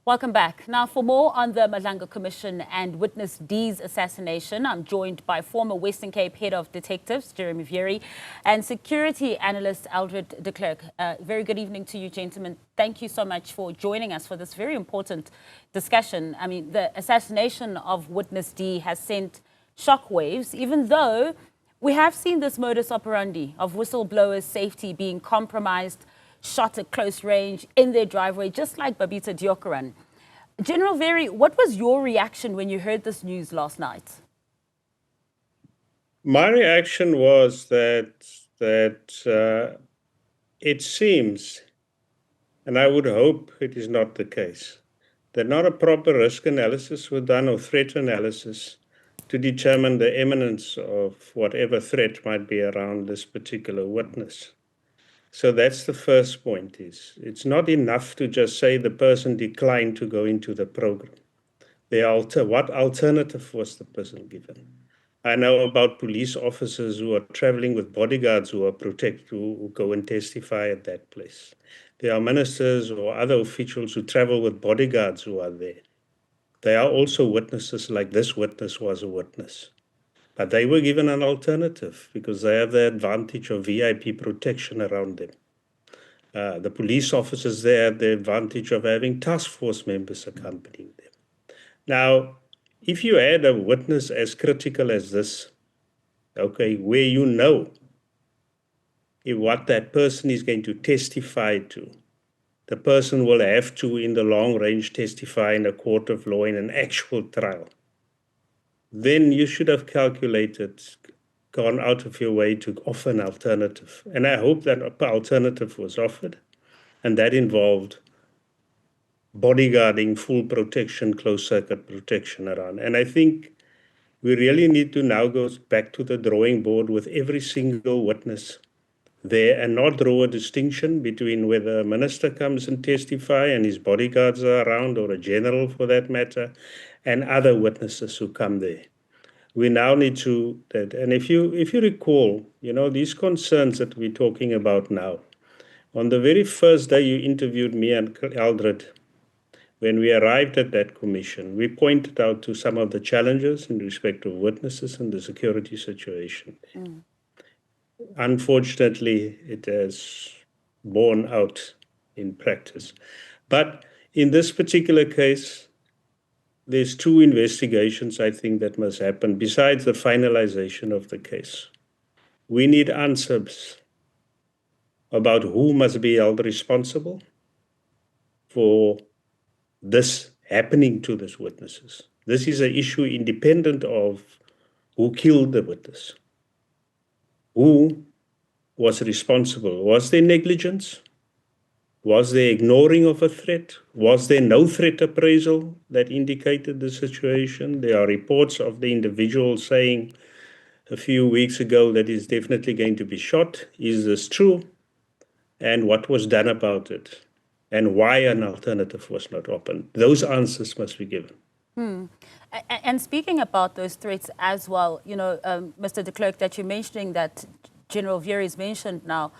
Welcome back. Now, for more on the Madlanga Commission and witness D's assassination, I'm joined by former Western Cape Head of Detectives, Jeremy Vearey, and security analyst, Eldred de Klerk. Very good evening to you, gentlemen. Thank you so much for joining us for this very important discussion. I mean, the assassination of witness D has sent shockwaves, even though we have seen this modus operandi of whistleblowers' safety being compromised, shot at close range in their driveway, just like Babita Deokaran. General Vearey, what was your reaction when you heard this news last night? My reaction was that it seems, and I would hope it is not the case, that not a proper risk analysis was done or threat analysis to determine the imminence of whatever threat might be around this particular witness. So that's the first point. It's not enough to just say the person declined to go into the program. What alternative was the person given? I know about police officers who are traveling with bodyguards who go and testify at that place. There are ministers or other officials who travel with bodyguards who are there. They are also witnesses, like this witness was a witness. But they were given an alternative because they have the advantage of VIP protection around them. The police officers there had the advantage of having task force members accompanying them. Now, if you had a witness as critical as this, okay, where you know what that person is going to testify to, the person will have to, in the long range, testify in a court of law in an actual trial, then you should have calculated, gone out of your way to offer an alternative. And I hope that alternative was offered, and that involved bodyguarding, full protection, closed-circuit protection around. And I think we really need to now go back to the drawing board with every single witness there and not draw a distinction between whether a minister comes and testify and his bodyguards are around, or a general for that matter, and other witnesses who come there. We now need to, and if you recall, these concerns that we're talking about now, on the very first day you interviewed me and Eldred, when we arrived at that commission, we pointed out to some of the challenges in respect of witnesses and the security situation. Unfortunately, it has borne out in practice. But in this particular case, there's two investigations, I think, that must happen besides the finalization of the case. We need answers about who must be held responsible for this happening to these witnesses. This is an issue independent of who killed the witness. Who was responsible? Was there negligence? Was there ignoring of a threat? Was there no threat appraisal that indicated the situation? There are reports of the individual saying a few weeks ago that he's definitely going to be shot. Is this true? And what was done about it? And why an alternative was not opened? Those answers must be given. And speaking about those threats as well, Mr. de Klerk, that you're mentioning, that General Vearey's mentioned now,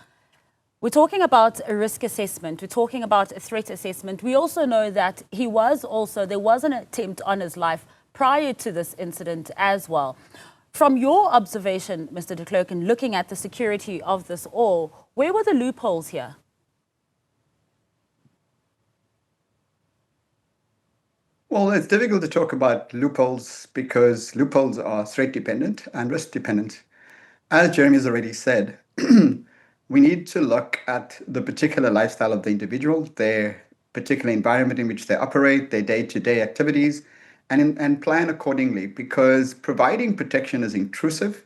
we're talking about a risk assessment. We're talking about a threat assessment. We also know that there was an attempt on his life prior to this incident as well. From your observation, Mr. de Klerk, and looking at the security of this all, where were the loopholes here? Well, it's difficult to talk about loopholes because loopholes are threat dependent and risk dependent. As Jeremy has already said, we need to look at the particular lifestyle of the individual, their particular environment in which they operate, their day-to-day activities, and plan accordingly, because providing protection is intrusive,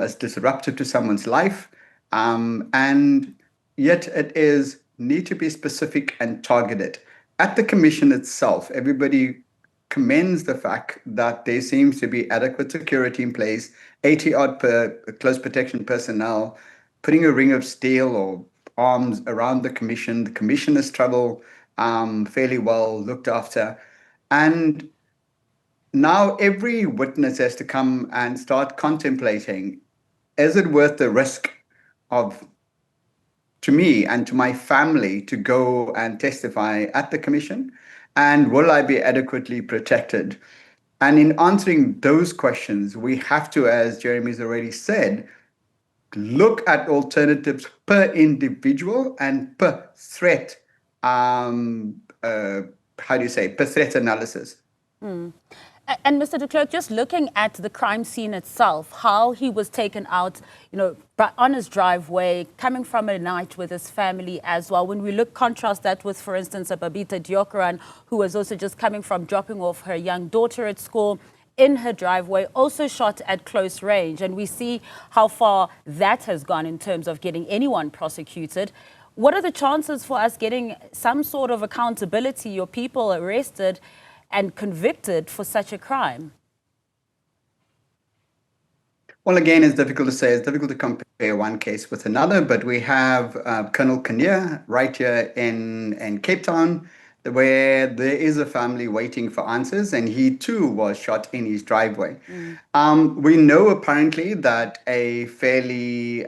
is disruptive to someone's life, and yet it need to be specific and targeted. At the commission itself, everybody commends the fact that there seems to be adequate security in place, 80-odd close protection personnel, putting a ring of steel or arms around the commission. The commissioners travel fairly well looked after. And now every witness has to come and start contemplating, is it worth the risk to me and to my family to go and testify at the commission? And will I be adequately protected? And in answering those questions, we have to, as Jeremy's already said, look at alternatives per individual and per threat. How do you say, per threat analysis. And Mr. De Klerk, just looking at the crime scene itself, how he was taken out, on his driveway, coming from a night with his family as well. When we contrast that with, for instance, a Babita Diokaran, who was also just coming from dropping off her young daughter at school in her driveway, also shot at close range. And we see how far that has gone in terms of getting anyone prosecuted. What are the chances for us getting some sort of accountability or people arrested and convicted for such a crime? Well, again, it's difficult to say. It's difficult to compare one case with another, but we have Colonel Kinnear right here in Cape Town, where there is a family waiting for answers, and he too was shot in his driveway. We know apparently that a fairly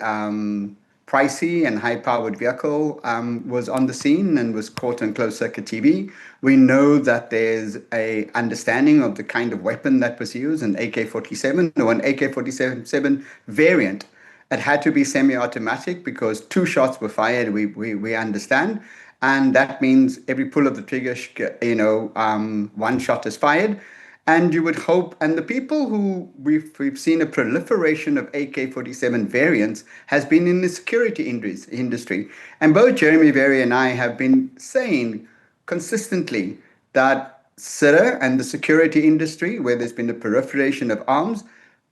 pricey and high-powered vehicle was on the scene and was caught on closed-circuit TV. We know that there's a understanding of the kind of weapon that was used, an AK-47 or an AK-47 variant. It had to be semi-automatic because 2 shots were fired, we understand. And that means every pull of the trigger, 1 shot is fired. And you would hope, and the people who we've seen a proliferation of AK-47 variants has been in the security industry. And both Jeremy, Vearey, and I have been saying consistently that SIRA and the security industry, where there's been a proliferation of arms,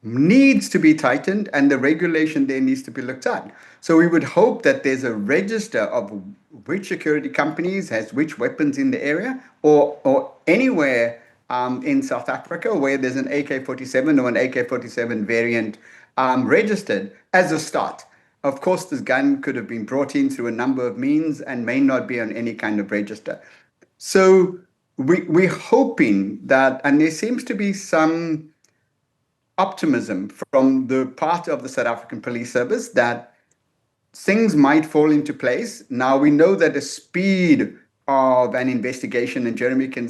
needs to be tightened and the regulation there needs to be looked at. So we would hope that there's a register of which security companies has which weapons in the area or anywhere in South Africa where there's an AK-47 or an AK-47 variant registered as a start. Of course, this gun could have been brought in through a number of means and may not be on any kind of register. So we're hoping that, and there seems to be some optimism from the part of the South African Police Service that things might fall into place. Now, we know that the speed of an investigation, and Jeremy can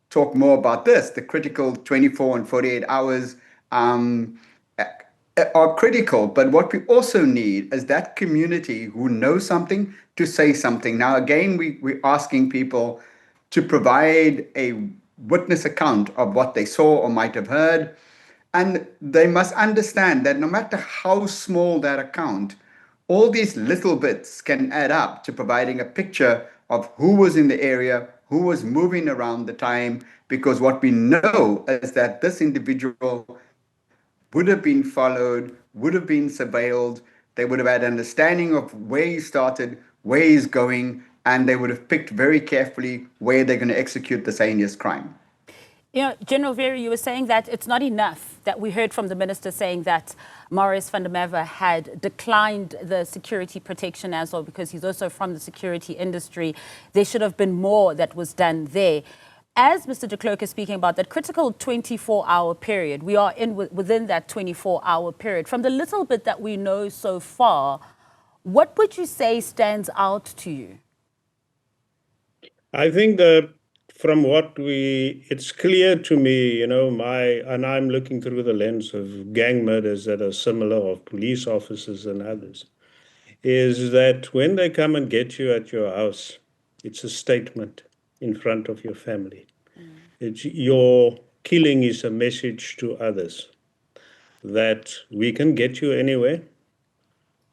talk more about this, the critical 24 and 48 hours are critical. But what we also need is that community who knows something to say something. Now, again, we're asking people to provide a witness account of what they saw or might have heard. And they must understand that no matter how small that account, all these little bits can add up to providing a picture of who was in the area, who was moving around the time, because what we know is that this individual would have been followed, would have been surveilled, they would have had understanding of where he started, where he's going, and they would have picked very carefully where they're going to execute this heinous crime. General Vearey, you were saying that it's not enough that we heard from the minister saying that Marius van der Merwe had declined the security protection as well because he's also from the security industry. There should have been more that was done there. As Mr. De Klerk is speaking about that critical 24-hour period, we are within that 24-hour period. From the little bit that we know so far, what would you say stands out to you? I think from it's clear to me, and I'm looking through the lens of gang murders that are similar of police officers and others, is that when they come and get you at your house, it's a statement in front of your family. Your killing is a message to others that we can get you anywhere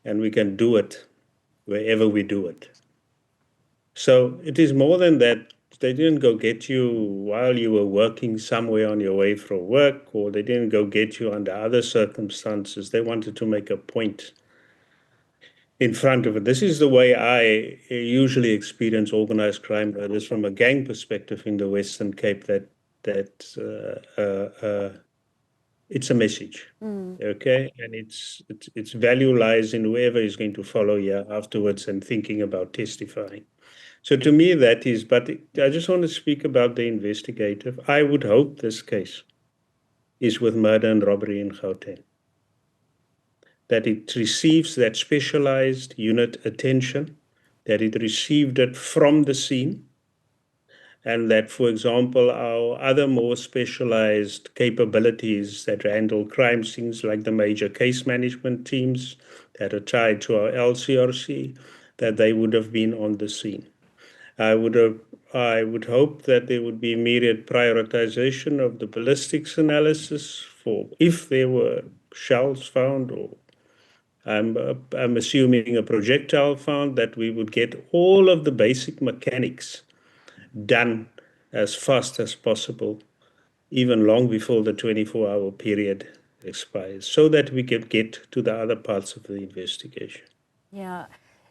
and we can do it wherever we do it. So it is more than that. They didn't go get you while you were working somewhere on your way from work, or they didn't go get you under other circumstances. They wanted to make a point in front of it. This is the way I usually experience organized crime murders from a gang perspective in the Western Cape, that it's a message, okay? And its value lies in whoever is going to follow you afterwards and thinking about testifying. So to me, that is, but I just want to speak about the investigative. I would hope this case is with murder and robbery in Gauteng, that it receives that specialized unit attention, that it received it from the scene, and that, for example, our other more specialized capabilities that handle crime scenes, like the major case management teams that are tied to our LCRC, that they would have been on the scene. I would hope that there would be immediate prioritization of the ballistics analysis for if there were shells found, or I'm assuming a projectile found, that we would get all of the basic mechanics done as fast as possible, even long before the 24-hour period expires, so that we can get to the other parts of the investigation. Yeah.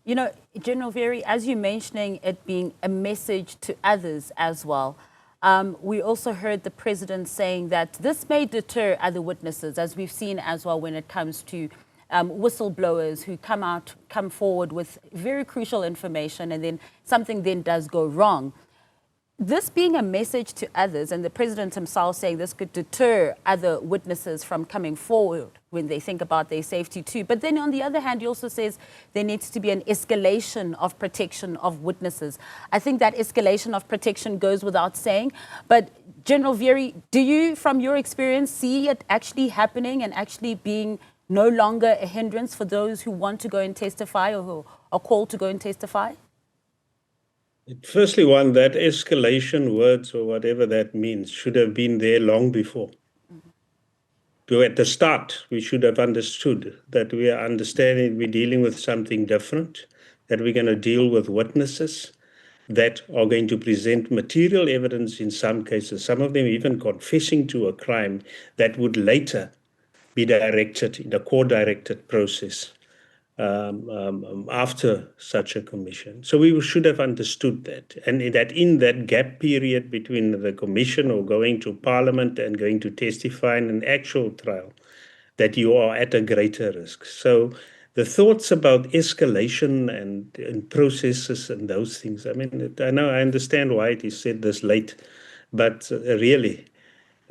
You know, General Vearey, as you're mentioning it being a message to others as well, we also heard the president saying that this may deter other witnesses, as we've seen as well when it comes to whistleblowers who come forward with very crucial information, and then something then does go wrong. This being a message to others, and the president himself saying this could deter other witnesses from coming forward when they think about their safety too. But then on the other hand, he also says there needs to be an escalation of protection of witnesses. I think that escalation of protection goes without saying. But General Vearey, do you, from your experience, see it actually happening and actually being no longer a hindrance for those who want to go and testify or who are called to go and testify? Firstly, one, that escalation words, or whatever that means, should have been there long before. At the start, we should have understood that we are we're dealing with something different, that we're going to deal with witnesses that are going to present material evidence in some cases, some of them even confessing to a crime that would later be directed in a court-directed process after such a commission. So we should have understood that, and that in that gap period between the commission or going to parliament and going to testify in an actual trial, that you are at a greater risk. So the thoughts about escalation and processes and those things, I mean, I understand why it is said this late, but really,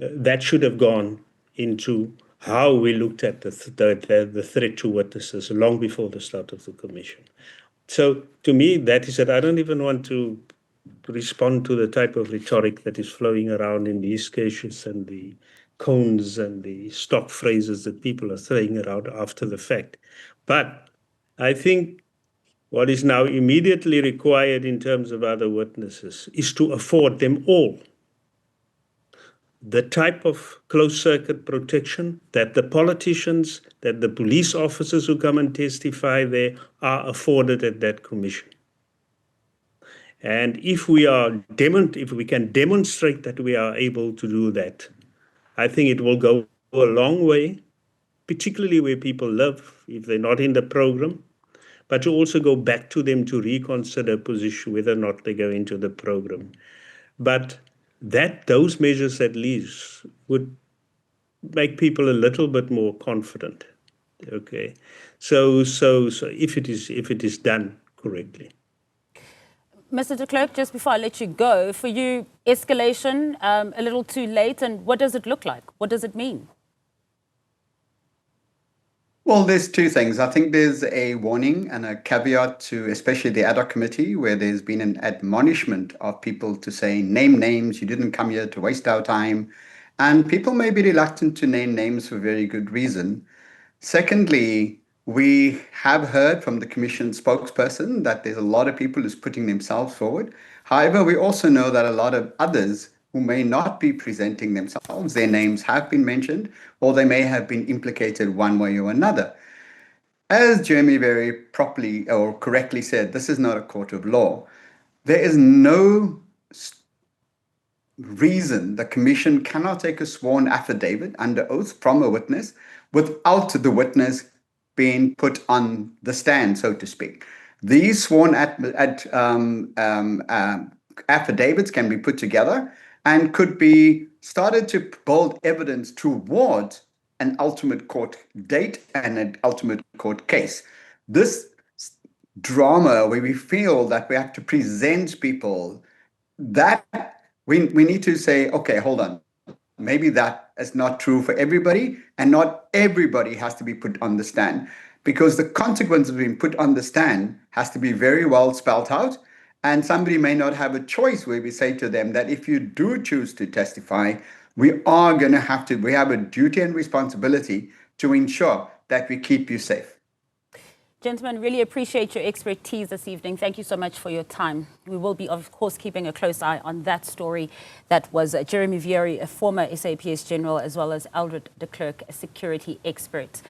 that should have gone into how we looked at the threat to witnesses long before the start of the commission. So to me, that is it. I don't even want to respond to the type of rhetoric that is flowing around in these cases and the cones and the stock phrases that people are throwing around after the fact. But I think what is now immediately required in terms of other witnesses is to afford them all the type of closed-circuit protection that the politicians, that the police officers who come and testify there are afforded at that commission. And if we can demonstrate that we are able to do that, I think it will go a long way, particularly where people live, if they're not in the program, but to also go back to them to reconsider position whether or not they go into the program. But those measures at least would make people a little bit more confident. Okay, so if it is done correctly. Mr. De Klerk, just before I let you go, for you, escalation a little too late, and what does it look like? What does it mean? Well, there's two things. I think there's a warning and a caveat to especially the ad hoc committee, where there's been an admonishment of people to say, name names, you didn't come here to waste our time. And people may be reluctant to name names for very good reason. Secondly, we have heard from the commission spokesperson that there's a lot of people who's putting themselves forward. However, we also know that a lot of others who may not be presenting themselves, their names have been mentioned, or they may have been implicated one way or another. As Jeremy very properly or correctly said, this is not a court of law. There is no reason the commission cannot take a sworn affidavit under oath from a witness without the witness being put on the stand, so to speak. These sworn affidavits can be put together and could be started to build evidence towards an ultimate court date and an ultimate court case. This drama where we feel that we have to present people, that we need to say, okay, hold on. Maybe that is not true for everybody, and not everybody has to be put on the stand, because the consequence of being put on the stand has to be very well spelled out. And somebody may not have a choice where we say to them that if you do choose to testify, we have a duty and responsibility to ensure that we keep you safe. Gentlemen, really appreciate your expertise this evening. Thank you so much for your time. We will be, of course, keeping a close eye on that story. That was Jeremy Vearey, a former SAPS general, as well as Eldred de Klerk, a security expert.